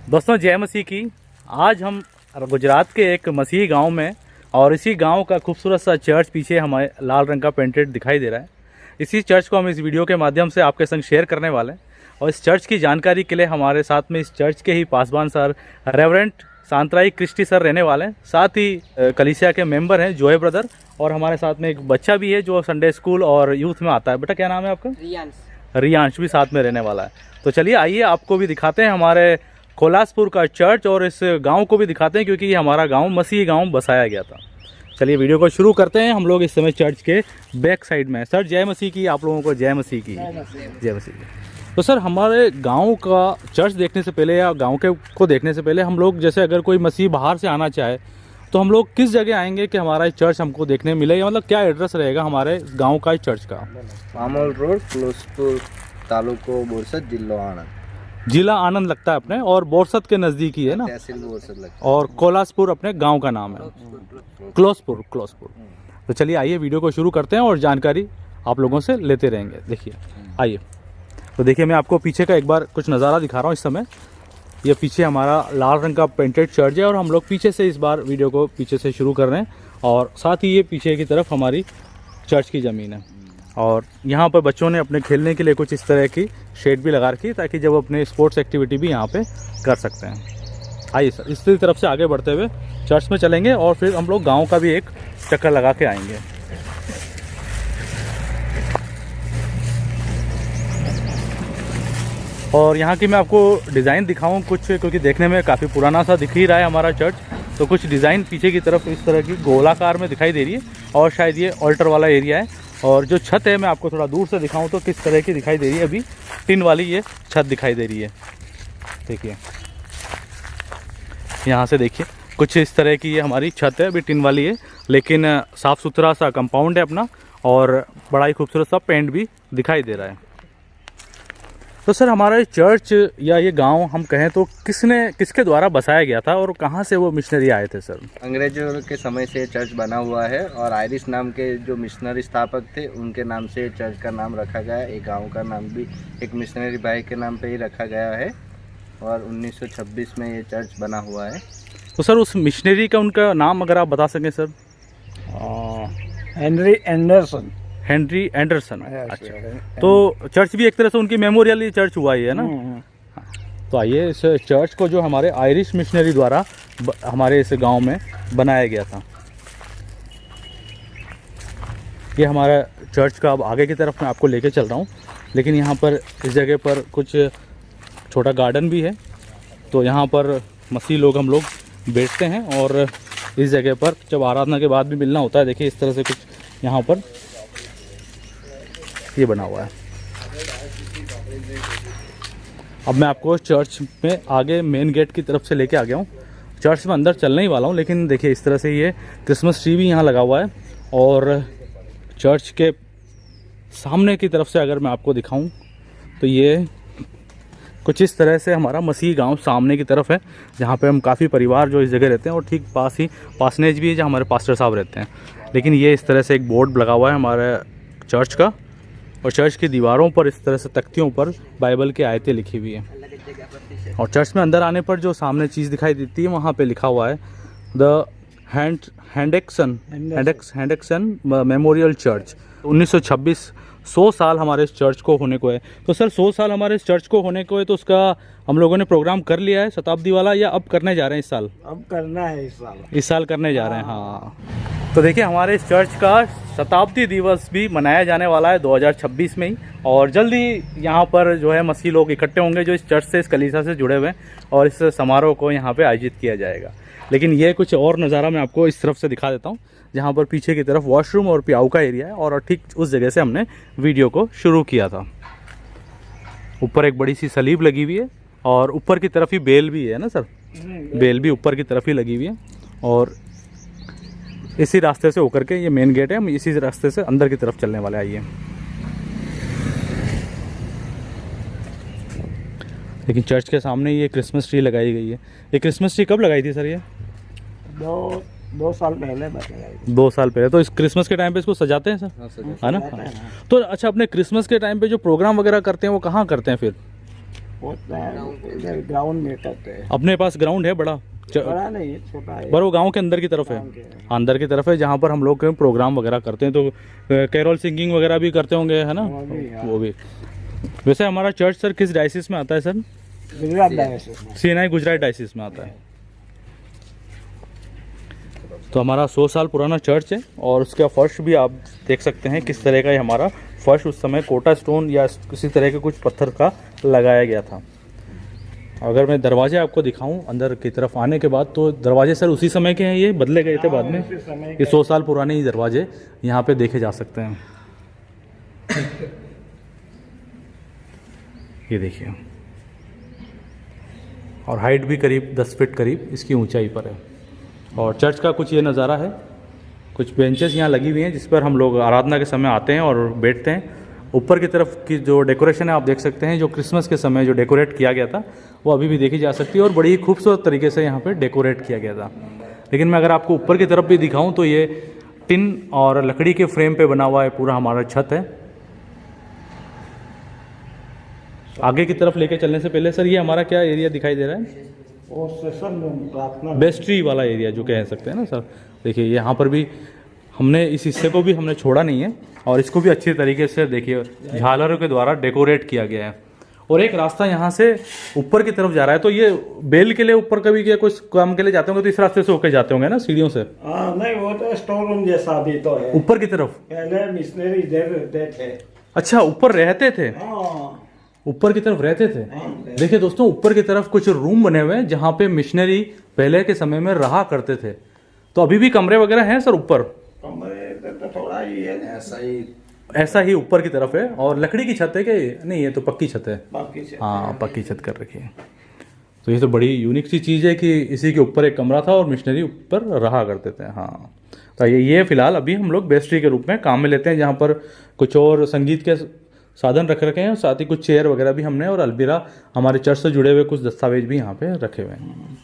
दोस्तों जय मसीह की। आज हम गुजरात के एक मसीही गांव में, और इसी गांव का खूबसूरत सा चर्च पीछे हमारे लाल रंग का पेंटेड दिखाई दे रहा है। इसी चर्च को हम इस वीडियो के माध्यम से आपके संग शेयर करने वाले हैं। और इस चर्च की जानकारी के लिए हमारे साथ में इस चर्च के ही पासवान सर रेवरेंट सांतराई क्रिस्टी सर रहने वाले हैं। साथ ही कलीसिया के मेंबर हैं जोए ब्रदर, और हमारे साथ में एक बच्चा भी है जो संडे स्कूल और यूथ में आता है। बेटा क्या नाम है आपका? रियांश भी साथ में रहने वाला है। तो चलिए आइए आपको भी दिखाते हैं हमारे कोलासपुर का चर्च, और इस गांव को भी दिखाते हैं क्योंकि ये हमारा गांव मसीही गांव बसाया गया था। चलिए वीडियो को शुरू करते हैं। हम लोग इस समय चर्च के बैक साइड में हैं। सर जय मसीह की, आप लोगों को जय मसीह की। जय मसीह की। तो सर हमारे गांव का चर्च देखने से पहले या गांव के को देखने से पहले हम लोग, जैसे अगर कोई मसीह बाहर से आना चाहे तो हम लोग किस जगह आएंगे कि हमारा चर्च हमको देखने मिले, या मतलब क्या एड्रेस रहेगा हमारे गाँव का चर्च का? पामोल रोड, कोलासपुर तालुको बोरसद, जिला आनंद लगता है अपने, और बोरसद के नज़दीक ही है ना, तहसील बोरसद लगता है। और कोलासपुर अपने गांव का नाम है, क्लोसपुर। तो चलिए आइए वीडियो को शुरू करते हैं और जानकारी आप लोगों से लेते रहेंगे। देखिए आइए। तो देखिए मैं आपको पीछे का एक बार कुछ नज़ारा दिखा रहा हूँ। इस समय ये पीछे हमारा लाल रंग का पेंटेड चर्च है, और हम लोग पीछे से इस बार वीडियो को पीछे से शुरू कर रहे हैं। और साथ ही ये पीछे की तरफ हमारी चर्च की ज़मीन है, और यहाँ पर बच्चों ने अपने खेलने के लिए कुछ इस तरह की शेड भी लगा रखी है ताकि जब अपने स्पोर्ट्स एक्टिविटी भी यहाँ पे कर सकते हैं। आइए सर इस तरफ से आगे बढ़ते हुए चर्च में चलेंगे, और फिर हम लोग गांव का भी एक चक्कर लगा के आएंगे। और यहाँ की मैं आपको डिज़ाइन दिखाऊँ कुछ, क्योंकि देखने में काफ़ी पुराना सा दिख ही रहा है हमारा चर्च। तो कुछ डिज़ाइन पीछे की तरफ इस तरह की गोलाकार में दिखाई दे रही है, और शायद ये ऑल्टर वाला एरिया है। और जो छत है मैं आपको थोड़ा दूर से दिखाऊं तो किस तरह की दिखाई दे रही है। अभी टिन वाली ये छत दिखाई दे रही है। देखिए यहाँ से देखिए कुछ इस तरह की ये हमारी छत है, अभी टिन वाली है, लेकिन साफ़ सुथरा सा कंपाउंड है अपना, और बड़ा ही खूबसूरत सा पेंट भी दिखाई दे रहा है। तो सर हमारा चर्च या ये गांव हम कहें तो किसके द्वारा बसाया गया था, और कहाँ से वो मिशनरी आए थे सर? अंग्रेजों के समय से चर्च बना हुआ है, और आयरिश नाम के जो मिशनरी स्थापक थे उनके नाम से चर्च का नाम रखा गया है। एक गांव का नाम भी एक मिशनरी भाई के नाम पे ही रखा गया है, और 1926 में ये चर्च बना हुआ है। तो सर उस मिशनरी का उनका नाम अगर आप बता सकें सर? Henry Anderson. अच्छा, तो चर्च भी एक तरह से उनकी मेमोरियल चर्च हुआ ही है ना। तो आइए इस चर्च को जो हमारे आयरिश मिशनरी द्वारा हमारे इस गांव में बनाया गया था, ये हमारा चर्च का अब आगे की तरफ मैं आपको लेके चल रहा हूँ। लेकिन यहाँ पर इस जगह पर कुछ छोटा गार्डन भी है, तो यहाँ पर मसीह लोग हम लोग बैठते हैं, और इस जगह पर जब आराधना के बाद भी मिलना होता है। देखिए इस तरह से कुछ यहाँ पर ये बना हुआ है। अब मैं आपको चर्च में आगे मेन गेट की तरफ से लेके आ गया हूँ। चर्च में अंदर चलने ही वाला हूँ, लेकिन देखिए इस तरह से ये क्रिसमस ट्री भी यहाँ लगा हुआ है। और चर्च के सामने की तरफ से अगर मैं आपको दिखाऊं तो ये कुछ इस तरह से हमारा मसीही गांव सामने की तरफ है, जहाँ पे हम काफ़ी परिवार जो इस जगह रहते हैं, और ठीक पास ही पासनेज भी है जहाँ हमारे पास्टर साहब रहते हैं। लेकिन ये इस तरह से एक बोर्ड लगा हुआ है हमारे चर्च का, और चर्च की दीवारों पर इस तरह से तख्तियों पर बाइबल की आयतें लिखी हुई हैं। और चर्च में अंदर आने पर जो सामने चीज़ दिखाई देती है वहाँ पे लिखा हुआ है द हेंडरसन मेमोरियल चर्च। 1926 100 साल हमारे इस चर्च को होने को है। तो सर 100 साल हमारे इस चर्च को होने को है, तो उसका हम लोगों ने प्रोग्राम कर लिया है शताब्दी वाला, या अब करने जा रहे हैं इस साल? अब करना है इस साल करने जा रहे हैं। हाँ तो देखिए हमारे इस चर्च का शताब्दी दिवस भी मनाया जाने वाला है 2026 में ही, और जल्दी यहाँ पर जो है मसीह लोग इकट्ठे होंगे जो इस चर्च से, इस कलीसिया से जुड़े हुए हैं, और इस समारोह को यहाँ पे आयोजित किया जाएगा। लेकिन ये कुछ और नज़ारा मैं आपको इस तरफ से दिखा देता हूँ, जहाँ पर पीछे की तरफ वॉशरूम और प्याऊ का एरिया है, और ठीक उस जगह से हमने वीडियो को शुरू किया था। ऊपर एक बड़ी सी सलीब लगी हुई है, और ऊपर की तरफ ही बेल भी है ना सर? बेल भी ऊपर की तरफ ही लगी हुई है। और इसी रास्ते से होकर के ये मेन गेट है, हम इसी रास्ते से अंदर की तरफ चलने वाले। आइए। लेकिन चर्च के सामने ये क्रिसमस ट्री लगाई गई है। ये क्रिसमस ट्री कब लगाई थी सर? ये दो साल पहले लगाई। 2 साल पहले। तो इस क्रिसमस के टाइम पे इसको सजाते हैं सर, है ना? तो अच्छा, अपने क्रिसमस के टाइम पे जो प्रोग्राम वगैरह करते हैं वो कहाँ करते हैं फिर? होता है इधर ग्राउंड में करते हैं। अपने पास ग्राउंड है बड़ा? बड़ा नहीं है, छोटा है। पर वो गाँव के अंदर की तरफ है? अंदर की तरफ है, जहाँ पर हम लोग प्रोग्राम वगैरह करते हैं, तो कैरोल सिंगिंग वगैरह भी करते होंगे, है ना? वो भी। वैसे हमारा चर्च सर किस डायसिस में आता है सर? गुजरात डायसिस में। सीएनआई गुजरात डायसिस में आता है। तो हमारा 100 साल पुराना चर्च है और उसका फर्श भी आप देख सकते हैं किस तरह का है हमारा फर्श। उस समय कोटा स्टोन या किसी तरह के कुछ पत्थर का लगाया गया था। अगर मैं दरवाजे आपको दिखाऊं अंदर की तरफ आने के बाद, तो दरवाजे सर उसी समय के हैं, ये बदले गए थे बाद में? ये 100 साल पुराने ही दरवाजे यहाँ पे देखे जा सकते हैं। ये देखिए, और हाइट भी करीब 10 फीट करीब इसकी ऊंचाई पर है। और चर्च का कुछ ये नज़ारा है, कुछ बेंचेस यहाँ लगी हुई हैं जिस पर हम लोग आराधना के समय आते हैं और बैठते हैं। ऊपर की तरफ की जो डेकोरेशन है आप देख सकते हैं, जो क्रिसमस के समय जो डेकोरेट किया गया था वो अभी भी देखी जा सकती है और बड़ी खूबसूरत तरीके से यहाँ पे डेकोरेट किया गया था। लेकिन मैं अगर आपको ऊपर की तरफ भी दिखाऊं तो ये टिन और लकड़ी के फ्रेम पे बना हुआ है पूरा हमारा छत है। आगे की तरफ लेके चलने से पहले सर, ये हमारा क्या एरिया दिखाई दे रहा है? और सेशन रूम, प्रार्थना बेस्ट्री वाला एरिया जो कह सकते हैं ना सर। देखिए यहाँ पर भी हमने इस हिस्से को भी हमने छोड़ा नहीं है और इसको भी अच्छी तरीके से देखिए झालरों के द्वारा डेकोरेट किया गया है। और एक रास्ता यहाँ से ऊपर की तरफ जा रहा है, तो ये बेल के लिए ऊपर कभी क्या कुछ काम के लिए जाते होंगे तो इस रास्ते से होकर जाते होंगे ना, सीढ़ियों से? नहीं, वो तो स्टोर रूम जैसा भी तो है ऊपर की तरफ। पहले मिशनरी इधर रहते थे। अच्छा, ऊपर रहते थे? हाँ, ऊपर की तरफ रहते थे। देखिए दोस्तों, ऊपर की तरफ कुछ रूम बने हुए हैं जहाँ पे मिशनरी पहले के समय में रहा करते थे। तो अभी भी कमरे वगैरह हैं सर ऊपर? कमरे तो थोड़ा ही है, ऐसा ही ऊपर की तरफ है। और लकड़ी की छत है क्या ये? नहीं, ये तो पक्की छत है। बाकी से हाँ, पक्की छत कर रखी है। तो ये तो बड़ी यूनिक सी चीज़ है कि इसी के ऊपर एक कमरा था और मिशनरी ऊपर रहा करते थे। हाँ, तो ये फिलहाल अभी हम लोग बेस्ट्री के रूप में काम में लेते हैं, जहाँ पर कुछ और संगीत के साधन रख रखे हैं और साथ ही कुछ चेयर वगैरह भी हमने, और अलमीरा, हमारे चर्च से जुड़े हुए कुछ दस्तावेज भी यहाँ पे रखे हुए हैं।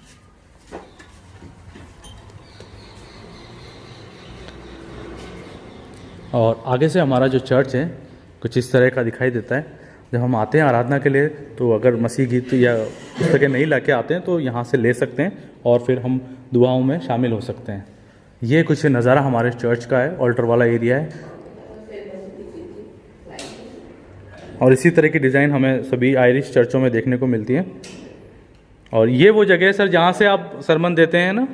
और आगे से हमारा जो चर्च है कुछ इस तरह का दिखाई देता है। जब हम आते हैं आराधना के लिए, तो अगर मसीह गीत या पुस्तकें नहीं ला के आते हैं तो यहाँ से ले सकते हैं और फिर हम दुआओं में शामिल हो सकते हैं। ये कुछ नज़ारा हमारे चर्च का है, ऑल्टर वाला एरिया है। और इसी तरह की डिज़ाइन हमें सभी आयरिश चर्चों में देखने को मिलती है। और ये वो जगह है सर जहाँ से आप सरमन देते हैं ना।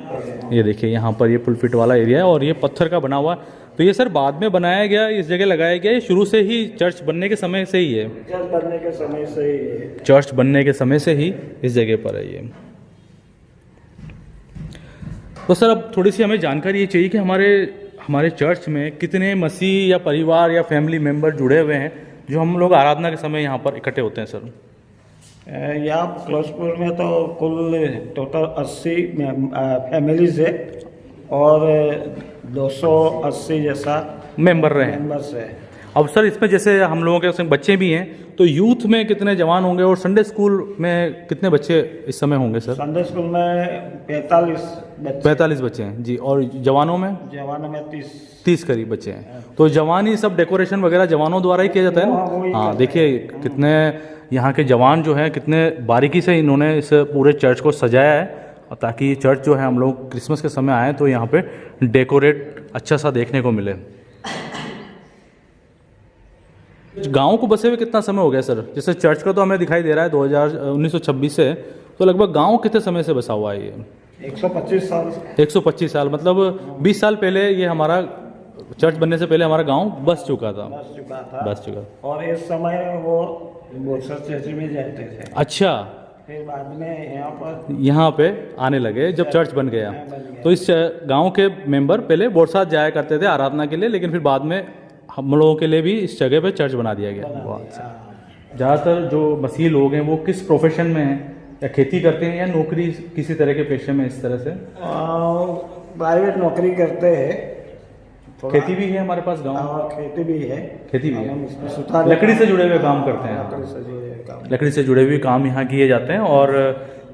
ये देखिए यहाँ पर ये पुलपिट वाला एरिया है और ये पत्थर का बना हुआ। तो ये सर बाद में बनाया गया, इस जगह लगाया गया, ये शुरू से ही चर्च बनने के समय से ही है? चर्च बनने के समय से ही है। चर्च बनने के समय से ही इस जगह पर है ये। तो सर अब थोड़ी सी हमें जानकारी ये चाहिए कि हमारे चर्च में कितने मसीह या परिवार या फैमिली मेम्बर जुड़े हुए हैं जो हम लोग आराधना के समय यहाँ पर इकट्ठे होते हैं सर? यहाँ क्लोजपुर में तो कुल टोटल 80 फैमिलीज है और 280 जैसा मेंबर रहे हैं। मेंबर्स है। अब सर इसमें जैसे हम लोगों के बच्चे भी हैं, तो यूथ में कितने जवान होंगे और संडे स्कूल में कितने बच्चे इस समय होंगे सर? संडे स्कूल में 45 बच्चे हैं जी। और जवानों में? जवानों में 30 करीब बच्चे हैं। तो जवान ही सब डेकोरेशन वगैरह जवानों द्वारा ही किया जाता है ना? हाँ, देखिए कितने यहाँ के जवान जो हैं कितने बारीकी से इन्होंने इस पूरे चर्च को सजाया है, ताकि चर्च जो है हम लोग क्रिसमस के समय आए तो यहाँ पे डेकोरेट अच्छा सा देखने को मिले। गांव को बसे हुए कितना समय हो गया सर? जैसे चर्च का तो हमें दिखाई दे रहा है 1926 से, तो लगभग गांव कितने समय से बसा हुआ है ये? 125 साल। 125 साल, मतलब 20 साल पहले ये हमारा चर्च बनने से पहले हमारा गांव बस चुका था। बस चुका। और इस समय वो बोरसर चर्च में जाते थे। अच्छा, फिर बाद में यहाँ पे आने लगे जब चर्च बन गया। तो इस गांव के मेंबर पहले बोरसात जाया करते थे आराधना के लिए, लेकिन फिर बाद में हम लोगों के लिए भी इस जगह पे चर्च बना दिया गया। ज़्यादातर जो मसीह लोग हैं वो किस प्रोफेशन में हैं? या खेती करते हैं या नौकरी किसी तरह के पेशे में इस तरह से? प्राइवेट नौकरी करते हैं। खेती भी है हमारे पास गांव? खेती भी है। खेती भी है। लकड़ी से जुड़े हुए काम करते हैं। लकड़ी से जुड़े हुए काम यहाँ किए जाते हैं। और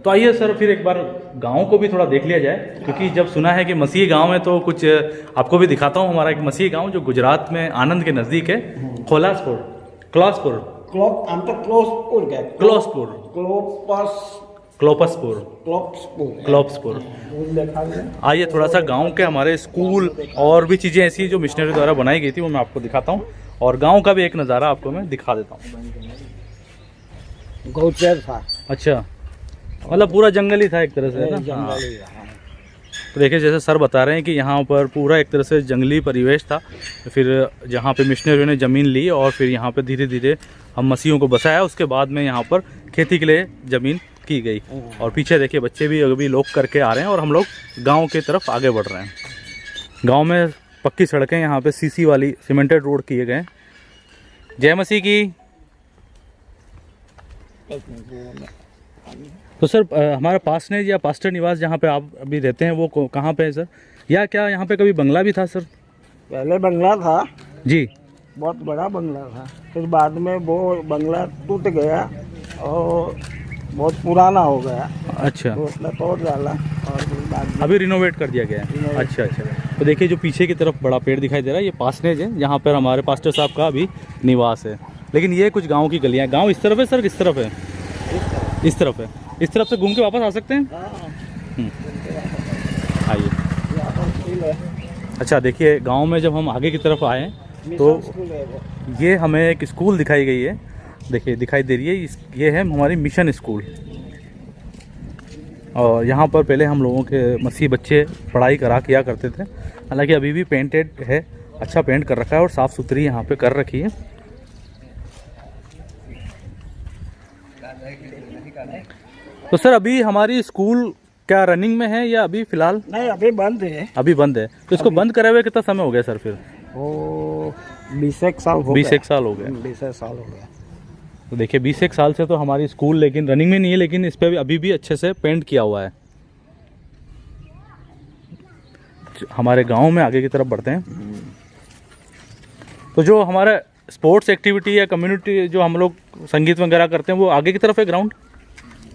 तो आइए सर फिर एक बार गांव को भी थोड़ा देख लिया जाए, क्योंकि जब सुना है कि मसीह गांव है तो कुछ आपको भी दिखाता हूँ। हमारा एक मसीह गांव जो गुजरात में आनंद के नज़दीक है, क्लोजपुर। क्लोपसपुर। क्लोप्सपुर देखा गया। आइए थोड़ा सा गांव के हमारे स्कूल और भी चीज़ें ऐसी जो मिशनरी द्वारा बनाई गई थी वो मैं आपको दिखाता हूँ, और गांव का भी एक नज़ारा आपको मैं दिखा देता हूँ। गौचर था, अच्छा, मतलब पूरा जंगल ही था एक तरह से, है ना? हाँ। जंगल ही रहा। तो देखिए जैसे सर बता रहे हैं कि यहाँ पर पूरा एक तरह से जंगली परिवेश था, फिर जहाँ पे मिशनरियों ने ज़मीन ली और फिर यहाँ पे धीरे धीरे हम मसीहों को बसाया, उसके बाद में यहाँ पर खेती के लिए ज़मीन की गई। और पीछे देखिए बच्चे भी अभी लोग करके आ रहे हैं और हम लोग गांव की तरफ आगे बढ़ रहे हैं। गांव में पक्की सड़कें, यहाँ पे सीसी वाली सीमेंटेड रोड किए गए। जय मसीह की। तो सर हमारा पासनेज या पास्टर निवास जहाँ पे आप अभी रहते हैं वो कहाँ पे है सर, या क्या यहाँ पे कभी बंगला भी था सर? पहले बंगला था जी। बहुत बड़ा बंगला था, फिर बाद में वो बंगला टूट गया और बहुत पुराना हो गया, अच्छा, तो उसने तोड़ डाला और फिर बाद में अभी रिनोवेट कर दिया गया है। रिनोवेट। अच्छा अच्छा। तो देखिए जो पीछे की तरफ बड़ा पेड़ दिखाई दे रहा है ये पासनेज है, जहाँ पर हमारे पास्टर साहब का अभी निवास है। लेकिन ये कुछ गाँव की गलियाँ, गाँव इस तरफ है सर, किस तरफ है? इस तरफ है। इस तरफ से घूम के वापस आ सकते हैं। आइए। यहाँ पर स्कूल है, अच्छा देखिए गांव में जब हम आगे की तरफ आए तो मिशन स्कूल है वो। ये हमें एक स्कूल दिखाई गई है, देखिए दिखाई दे रही है, ये है हमारी मिशन स्कूल। और यहाँ पर पहले हम लोगों के मसीह बच्चे पढ़ाई किया करते थे, हालांकि अभी भी पेंटेड है, अच्छा पेंट कर रखा है और साफ़ सुथरी यहाँ पे कर रखी है। तो सर अभी हमारी स्कूल क्या रनिंग में है या अभी फिलहाल? नहीं, अभी बंद है। अभी बंद है। तो इसको बंद करे हुए कितना समय हो गया सर फिर? वो 20 साल हो 20 साल हो गए। 20 साल हो गया। तो देखिए 20 साल से तो हमारी स्कूल लेकिन रनिंग में नहीं है, लेकिन इस पर अभी भी अच्छे से पेंट किया हुआ है। हमारे गांव में आगे की तरफ बढ़ते हैं। तो जो हमारा स्पोर्ट्स एक्टिविटी या कम्युनिटी जो हम लोग संगीत वगैरह करते हैं वो आगे की तरफ है ग्राउंड।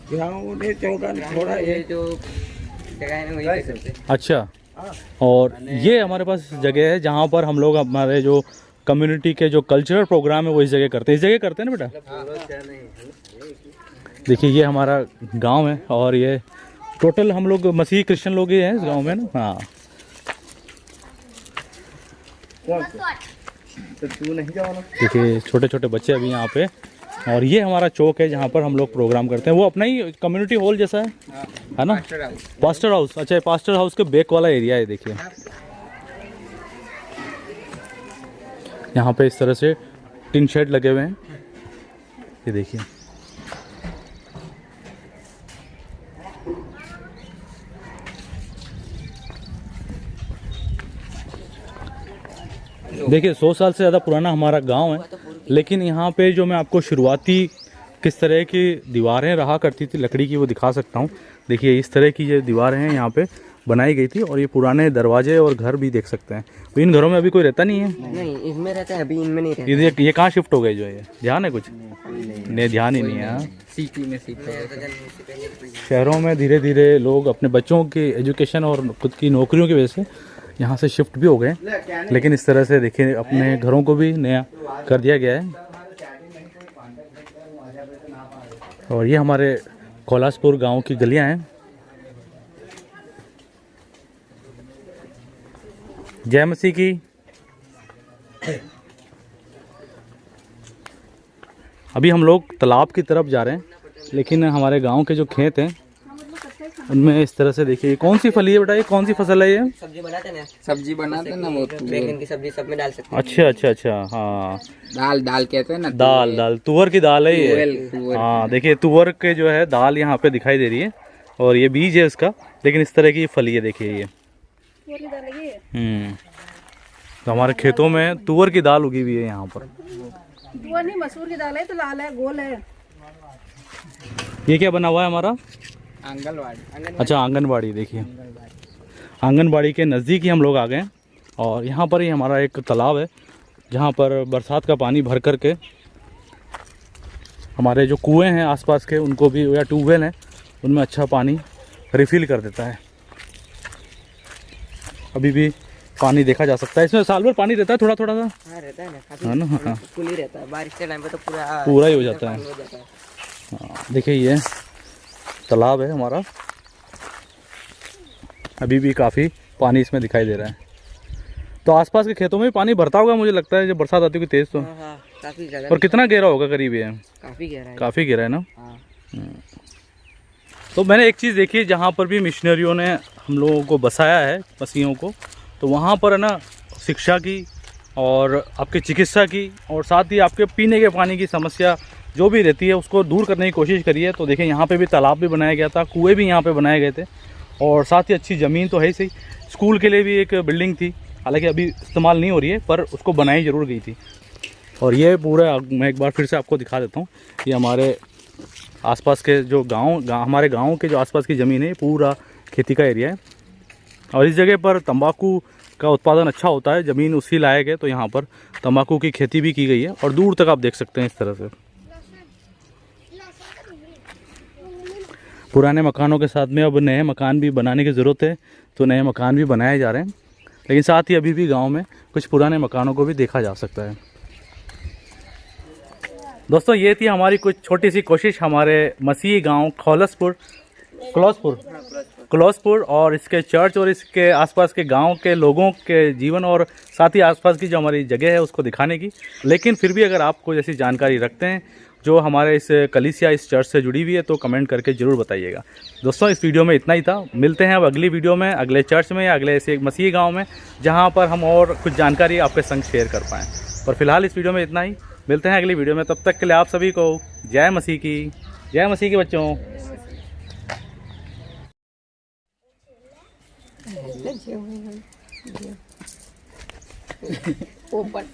ग्राउंड है चौका थोड़ा, ये जो जगह है ना वहीं पे करते हैं। अच्छा, और ये हमारे पास जगह है जहाँ पर हम लोग हमारे जो कम्युनिटी के जो कल्चरल प्रोग्राम है वो इस जगह करते हैं। इस जगह करते हैं ना बेटा? देखिए ये हमारा गांव है और ये टोटल हम लोग मसीही क्रिश्चियन लोग ही हैं इस गांव में ना। हाँ, देखिए छोटे छोटे बच्चे अभी यहाँ पे, और ये हमारा चौक है जहाँ पर हम लोग प्रोग्राम करते हैं। वो अपना ही कम्युनिटी हॉल जैसा है ना? Pastor house. अच्छा, पास्टर हाउस के बैक वाला एरिया है। देखिए यहाँ पे इस तरह से टिन शेड लगे हुए हैं, ये देखिए। देखिए 100 साल से ज़्यादा पुराना हमारा गांव है, लेकिन यहाँ पे जो मैं आपको शुरुआती किस तरह की दीवारें रहा करती थी लकड़ी की वो दिखा सकता हूँ। देखिए इस तरह की ये दीवारें हैं यहाँ पे बनाई गई थी, और ये पुराने दरवाजे और घर भी देख सकते हैं। तो इन घरों में अभी कोई रहता नहीं है? नहीं, इसमें रहता है, अभी इनमें नहीं रहता। ये कहाँ शिफ्ट हो गए जो है? ध्यान है कुछ? नहीं, ध्यान ही नहीं है। हाँ? सिटी में शिफ्ट हो गया। शहरों में धीरे धीरे लोग अपने बच्चों की एजुकेशन और खुद की नौकरियों की वजह से यहाँ से शिफ्ट भी हो गए, लेकिन इस तरह से देखिए अपने घरों को भी नया कर दिया गया है। और ये हमारे कोलासपुर गांव की गलियां हैं। जय मसीह की। अभी हम लोग तालाब की तरफ जा रहे हैं, लेकिन हमारे गांव के जो खेत हैं उनमें इस तरह से देखिए कौन सी फली है बेटा, ये कौन सी फसल है ये? सब्जी बनाते हैं ना, सब्जी बनाते हैं ना, वो बैंगन की सब्जी सब में डाल सकते हैं। अच्छा अच्छा अच्छा। हाँ, दाल कहते हैं ना, दाल तुअर की दाल है ये। हाँ देखिए तुअर के जो है दाल यहाँ पे दिखाई दे रही है, और ये बीज है इसका, लेकिन इस तरह की फली है। देखिए ये तो हमारे खेतों में तुअर की दाल उगी हुई है यहाँ पर। तुअर नहीं, मसूर की दाल है, तो लाल है, गोल है। ये क्या बना हुआ है हमारा? आंगनबाड़ी। अच्छा, आंगनबाड़ी। देखिए आंगनबाड़ी के नज़दीक ही हम लोग आ गए, और यहाँ पर ही हमारा एक तालाब है जहाँ पर बरसात का पानी भर कर के हमारे जो कुएं हैं आसपास के उनको भी, या ट्यूबवेल हैं, उनमें अच्छा पानी रिफ़िल कर देता है। अभी भी पानी देखा जा सकता है इसमें। साल भर पानी रहता है थोड़ा थोड़ा सा? हाँ रहता है ना, है ना? हाँ, फुल ही रहता है। बारिश के टाइम पे तो पूरा पूरा ही हो जाता है। देखिए ये तालाब है हमारा, अभी भी काफ़ी पानी इसमें दिखाई दे रहा है। तो आसपास के खेतों में भी पानी भरता होगा मुझे लगता है जब बरसात आती होगी तेज़ तो। हाँ, काफी ज्यादा। और कितना गहरा होगा करीब ये? काफी गहरा है। काफ़ी गहरा है ना। हाँ। तो मैंने एक चीज़ देखी है, जहाँ पर भी मिशनरियों ने हम लोगों को बसाया है, मसीहों को, तो वहाँ पर है ना शिक्षा की और आपकी चिकित्सा की और साथ ही आपके पीने के पानी की समस्या जो भी रहती है उसको दूर करने की कोशिश करी है। तो देखिए यहाँ पे भी तालाब भी बनाया गया था, कुएँ भी यहाँ पे बनाए गए थे और साथ ही अच्छी ज़मीन तो है ही सही। स्कूल के लिए भी एक बिल्डिंग थी, हालांकि अभी इस्तेमाल नहीं हो रही है पर उसको बनाई ज़रूर गई थी। और ये पूरा मैं एक बार फिर से आपको दिखा देता हूँ, ये हमारे आसपास के जो हमारे गांव के जो आसपास की ज़मीन है पूरा खेती का एरिया है और इस जगह पर तंबाकू का उत्पादन अच्छा होता है, ज़मीन उसी लायक है, तो यहाँ पर तंबाकू की खेती भी की गई है और दूर तक आप देख सकते हैं इस तरह से। पुराने मकानों के साथ में अब नए मकान भी बनाने की ज़रूरत है, तो नए मकान भी बनाए जा रहे हैं, लेकिन साथ ही अभी भी गांव में कुछ पुराने मकानों को भी देखा जा सकता है। दोस्तों ये थी हमारी कुछ छोटी सी कोशिश हमारे मसीही गांव क्लॉसपुर और इसके चर्च और इसके आसपास के गांव के लोगों के जीवन और साथ ही आसपास की जो हमारी जगह है उसको दिखाने की। लेकिन फिर भी अगर आपको जैसी जानकारी रखते हैं जो हमारे इस कलीसिया इस चर्च से जुड़ी हुई है तो कमेंट करके ज़रूर बताइएगा। दोस्तों इस वीडियो में इतना ही था, मिलते हैं अब अगली वीडियो में अगले चर्च में या अगले ऐसे एक मसीही गाँव में जहाँ पर हम और कुछ जानकारी आपके संग शेयर कर पाएँ। पर फिलहाल इस वीडियो में इतना ही, मिलते हैं अगली वीडियो में। तब तक के लिए आप सभी को जय मसीह की बच्चों। ऊपर